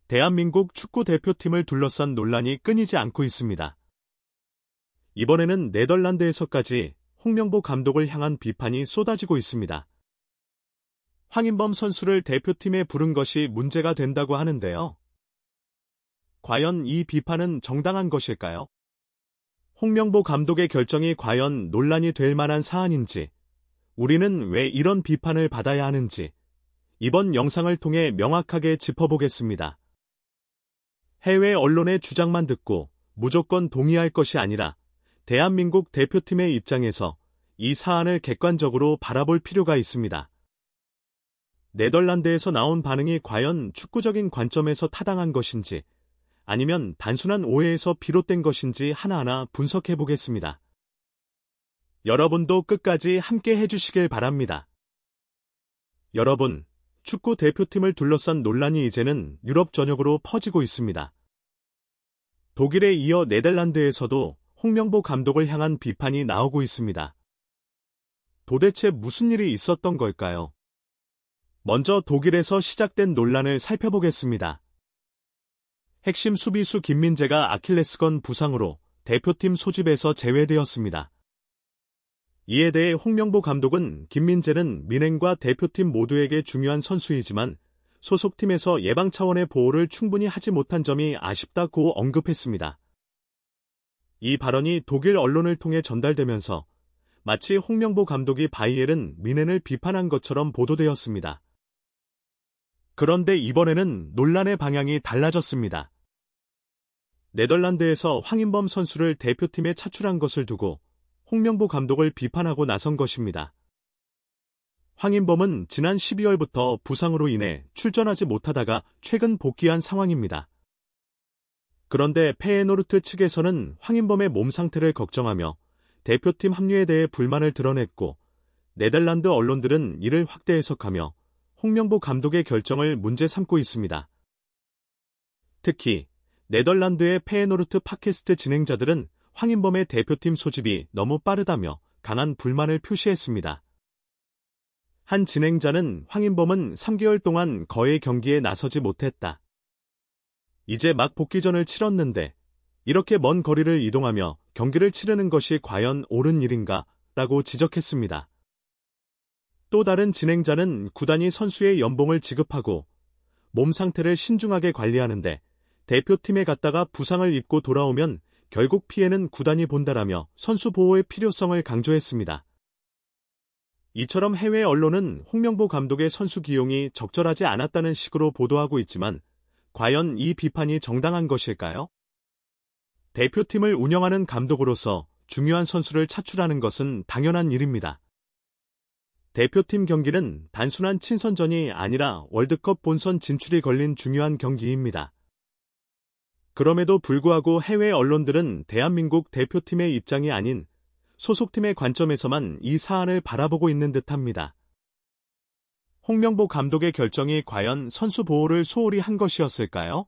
대한민국 축구 대표팀을 둘러싼 논란이 끊이지 않고 있습니다. 이번에는 네덜란드에서까지 홍명보 감독을 향한 비판이 쏟아지고 있습니다. 황인범 선수를 대표팀에 부른 것이 문제가 된다고 하는데요. 과연 이 비판은 정당한 것일까요? 홍명보 감독의 결정이 과연 논란이 될 만한 사안인지, 우리는 왜 이런 비판을 받아야 하는지 이번 영상을 통해 명확하게 짚어보겠습니다. 해외 언론의 주장만 듣고 무조건 동의할 것이 아니라 대한민국 대표팀의 입장에서 이 사안을 객관적으로 바라볼 필요가 있습니다. 네덜란드에서 나온 반응이 과연 축구적인 관점에서 타당한 것인지 아니면 단순한 오해에서 비롯된 것인지 하나하나 분석해 보겠습니다. 여러분도 끝까지 함께 해주시길 바랍니다. 여러분, 축구 대표팀을 둘러싼 논란이 이제는 유럽 전역으로 퍼지고 있습니다. 독일에 이어 네덜란드에서도 홍명보 감독을 향한 비판이 나오고 있습니다. 도대체 무슨 일이 있었던 걸까요? 먼저 독일에서 시작된 논란을 살펴보겠습니다. 핵심 수비수 김민재가 아킬레스건 부상으로 대표팀 소집에서 제외되었습니다. 이에 대해 홍명보 감독은 김민재는 민행과 대표팀 모두에게 중요한 선수이지만 소속팀에서 예방 차원의 보호를 충분히 하지 못한 점이 아쉽다고 언급했습니다. 이 발언이 독일 언론을 통해 전달되면서 마치 홍명보 감독이 바이에른 뮌헨을 비판한 것처럼 보도되었습니다. 그런데 이번에는 논란의 방향이 달라졌습니다. 네덜란드에서 황인범 선수를 대표팀에 차출한 것을 두고 홍명보 감독을 비판하고 나선 것입니다. 황인범은 지난 12월부터 부상으로 인해 출전하지 못하다가 최근 복귀한 상황입니다. 그런데 페예노르트 측에서는 황인범의 몸 상태를 걱정하며 대표팀 합류에 대해 불만을 드러냈고 네덜란드 언론들은 이를 확대 해석하며 홍명보 감독의 결정을 문제 삼고 있습니다. 특히 네덜란드의 페예노르트 팟캐스트 진행자들은 황인범의 대표팀 소집이 너무 빠르다며 강한 불만을 표시했습니다. 한 진행자는 황인범은 3개월 동안 거의 경기에 나서지 못했다. 이제 막 복귀전을 치렀는데 이렇게 먼 거리를 이동하며 경기를 치르는 것이 과연 옳은 일인가? 라고 지적했습니다. 또 다른 진행자는 구단이 선수의 연봉을 지급하고 몸 상태를 신중하게 관리하는데 대표팀에 갔다가 부상을 입고 돌아오면 결국 피해는 구단이 본다라며 선수 보호의 필요성을 강조했습니다. 이처럼 해외 언론은 홍명보 감독의 선수 기용이 적절하지 않았다는 식으로 보도하고 있지만 과연 이 비판이 정당한 것일까요? 대표팀을 운영하는 감독으로서 중요한 선수를 차출하는 것은 당연한 일입니다. 대표팀 경기는 단순한 친선전이 아니라 월드컵 본선 진출이 걸린 중요한 경기입니다. 그럼에도 불구하고 해외 언론들은 대한민국 대표팀의 입장이 아닌 소속팀의 관점에서만 이 사안을 바라보고 있는 듯합니다. 홍명보 감독의 결정이 과연 선수 보호를 소홀히 한 것이었을까요?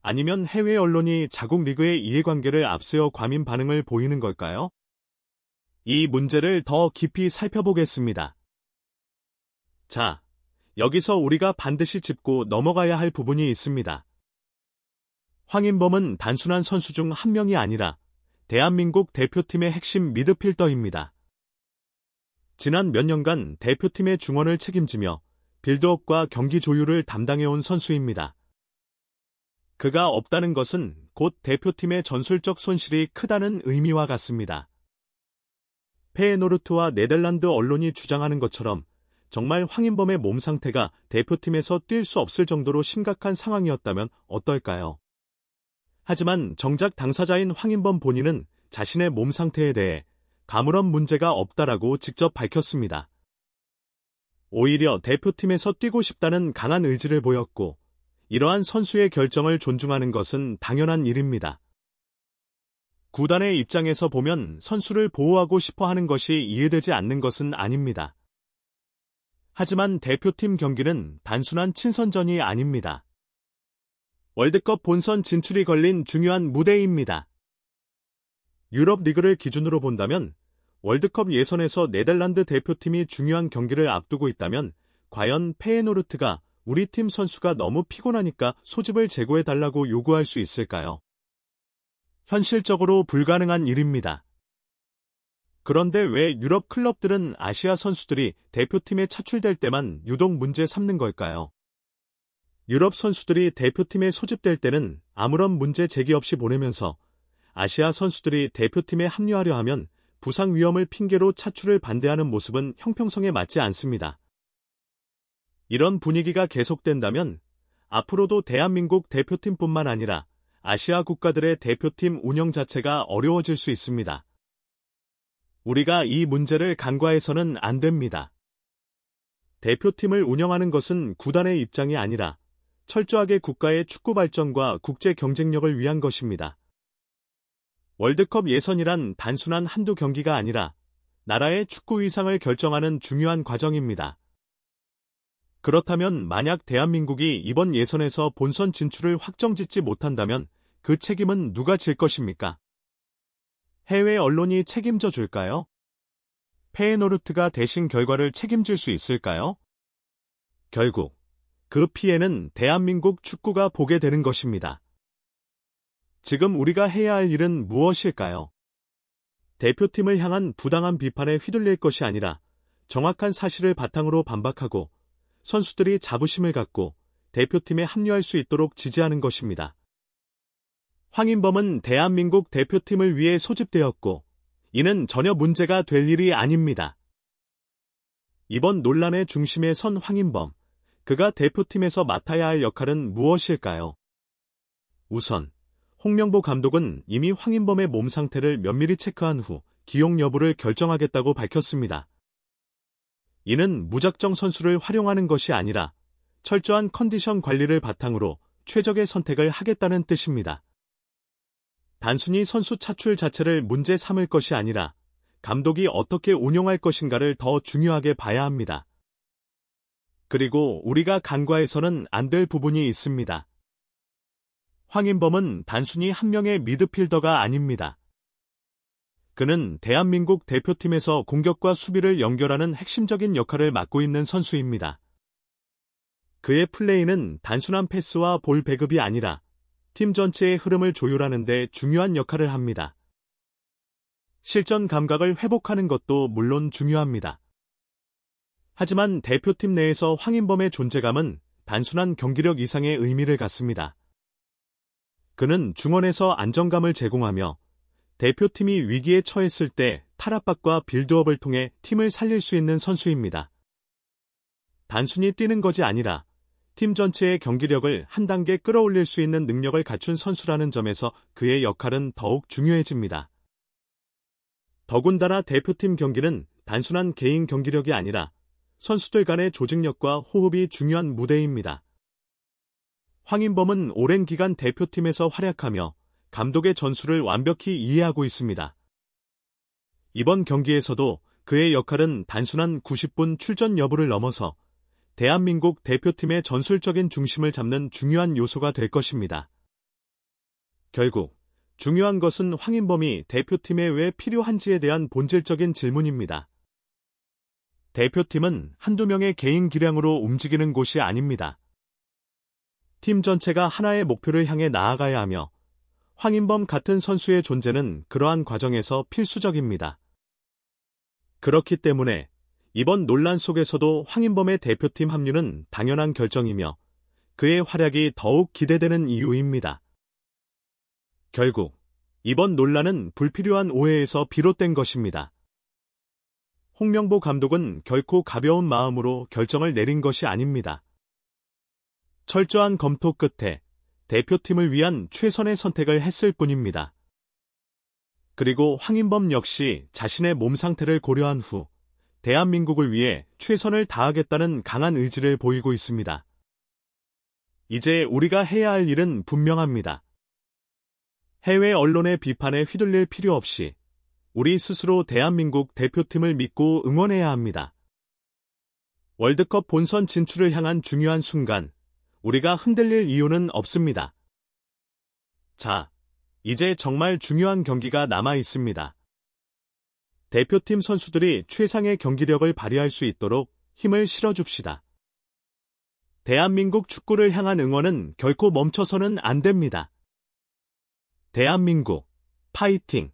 아니면 해외 언론이 자국 리그의 이해관계를 앞세워 과민 반응을 보이는 걸까요? 이 문제를 더 깊이 살펴보겠습니다. 자, 여기서 우리가 반드시 짚고 넘어가야 할 부분이 있습니다. 황인범은 단순한 선수 중 한 명이 아니라 대한민국 대표팀의 핵심 미드필더입니다. 지난 몇 년간 대표팀의 중원을 책임지며 빌드업과 경기 조율을 담당해온 선수입니다. 그가 없다는 것은 곧 대표팀의 전술적 손실이 크다는 의미와 같습니다. 페예노르트와 네덜란드 언론이 주장하는 것처럼 정말 황인범의 몸 상태가 대표팀에서 뛸 수 없을 정도로 심각한 상황이었다면 어떨까요? 하지만 정작 당사자인 황인범 본인은 자신의 몸 상태에 대해 가물런 문제가 없다라고 직접 밝혔습니다. 오히려 대표팀에서 뛰고 싶다는 강한 의지를 보였고 이러한 선수의 결정을 존중하는 것은 당연한 일입니다. 구단의 입장에서 보면 선수를 보호하고 싶어 하는 것이 이해되지 않는 것은 아닙니다. 하지만 대표팀 경기는 단순한 친선전이 아닙니다. 월드컵 본선 진출이 걸린 중요한 무대입니다. 유럽 리그를 기준으로 본다면 월드컵 예선에서 네덜란드 대표팀이 중요한 경기를 앞두고 있다면 과연 페예노르트가 우리 팀 선수가 너무 피곤하니까 소집을 재고해달라고 요구할 수 있을까요? 현실적으로 불가능한 일입니다. 그런데 왜 유럽 클럽들은 아시아 선수들이 대표팀에 차출될 때만 유독 문제 삼는 걸까요? 유럽 선수들이 대표팀에 소집될 때는 아무런 문제 제기 없이 보내면서 아시아 선수들이 대표팀에 합류하려 하면 부상 위험을 핑계로 차출을 반대하는 모습은 형평성에 맞지 않습니다. 이런 분위기가 계속된다면 앞으로도 대한민국 대표팀뿐만 아니라 아시아 국가들의 대표팀 운영 자체가 어려워질 수 있습니다. 우리가 이 문제를 간과해서는 안 됩니다. 대표팀을 운영하는 것은 구단의 입장이 아니라 철저하게 국가의 축구 발전과 국제 경쟁력을 위한 것입니다. 월드컵 예선이란 단순한 한두 경기가 아니라 나라의 축구 위상을 결정하는 중요한 과정입니다. 그렇다면 만약 대한민국이 이번 예선에서 본선 진출을 확정짓지 못한다면 그 책임은 누가 질 것입니까? 해외 언론이 책임져 줄까요? 페에노르트가 대신 결과를 책임질 수 있을까요? 결국 그 피해는 대한민국 축구가 보게 되는 것입니다. 지금 우리가 해야 할 일은 무엇일까요? 대표팀을 향한 부당한 비판에 휘둘릴 것이 아니라 정확한 사실을 바탕으로 반박하고 선수들이 자부심을 갖고 대표팀에 합류할 수 있도록 지지하는 것입니다. 황인범은 대한민국 대표팀을 위해 소집되었고 이는 전혀 문제가 될 일이 아닙니다. 이번 논란의 중심에 선 황인범, 그가 대표팀에서 맡아야 할 역할은 무엇일까요? 우선 홍명보 감독은 이미 황인범의 몸 상태를 면밀히 체크한 후 기용 여부를 결정하겠다고 밝혔습니다. 이는 무작정 선수를 활용하는 것이 아니라 철저한 컨디션 관리를 바탕으로 최적의 선택을 하겠다는 뜻입니다. 단순히 선수 차출 자체를 문제 삼을 것이 아니라 감독이 어떻게 운용할 것인가를 더 중요하게 봐야 합니다. 그리고 우리가 간과해서는 안 될 부분이 있습니다. 황인범은 단순히 한 명의 미드필더가 아닙니다. 그는 대한민국 대표팀에서 공격과 수비를 연결하는 핵심적인 역할을 맡고 있는 선수입니다. 그의 플레이는 단순한 패스와 볼 배급이 아니라 팀 전체의 흐름을 조율하는 데 중요한 역할을 합니다. 실전 감각을 회복하는 것도 물론 중요합니다. 하지만 대표팀 내에서 황인범의 존재감은 단순한 경기력 이상의 의미를 갖습니다. 그는 중원에서 안정감을 제공하며 대표팀이 위기에 처했을 때 탈압박과 빌드업을 통해 팀을 살릴 수 있는 선수입니다. 단순히 뛰는 것이 아니라 팀 전체의 경기력을 한 단계 끌어올릴 수 있는 능력을 갖춘 선수라는 점에서 그의 역할은 더욱 중요해집니다. 더군다나 대표팀 경기는 단순한 개인 경기력이 아니라 선수들 간의 조직력과 호흡이 중요한 무대입니다. 황인범은 오랜 기간 대표팀에서 활약하며 감독의 전술을 완벽히 이해하고 있습니다. 이번 경기에서도 그의 역할은 단순한 90분 출전 여부를 넘어서 대한민국 대표팀의 전술적인 중심을 잡는 중요한 요소가 될 것입니다. 결국 중요한 것은 황인범이 대표팀에 왜 필요한지에 대한 본질적인 질문입니다. 대표팀은 한두 명의 개인 기량으로 움직이는 곳이 아닙니다. 팀 전체가 하나의 목표를 향해 나아가야 하며 황인범 같은 선수의 존재는 그러한 과정에서 필수적입니다. 그렇기 때문에 이번 논란 속에서도 황인범의 대표팀 합류는 당연한 결정이며 그의 활약이 더욱 기대되는 이유입니다. 결국 이번 논란은 불필요한 오해에서 비롯된 것입니다. 홍명보 감독은 결코 가벼운 마음으로 결정을 내린 것이 아닙니다. 철저한 검토 끝에 대표팀을 위한 최선의 선택을 했을 뿐입니다. 그리고 황인범 역시 자신의 몸 상태를 고려한 후 대한민국을 위해 최선을 다하겠다는 강한 의지를 보이고 있습니다. 이제 우리가 해야 할 일은 분명합니다. 해외 언론의 비판에 휘둘릴 필요 없이 우리 스스로 대한민국 대표팀을 믿고 응원해야 합니다. 월드컵 본선 진출을 향한 중요한 순간, 우리가 흔들릴 이유는 없습니다. 자, 이제 정말 중요한 경기가 남아 있습니다. 대표팀 선수들이 최상의 경기력을 발휘할 수 있도록 힘을 실어줍시다. 대한민국 축구를 향한 응원은 결코 멈춰서는 안 됩니다. 대한민국, 파이팅!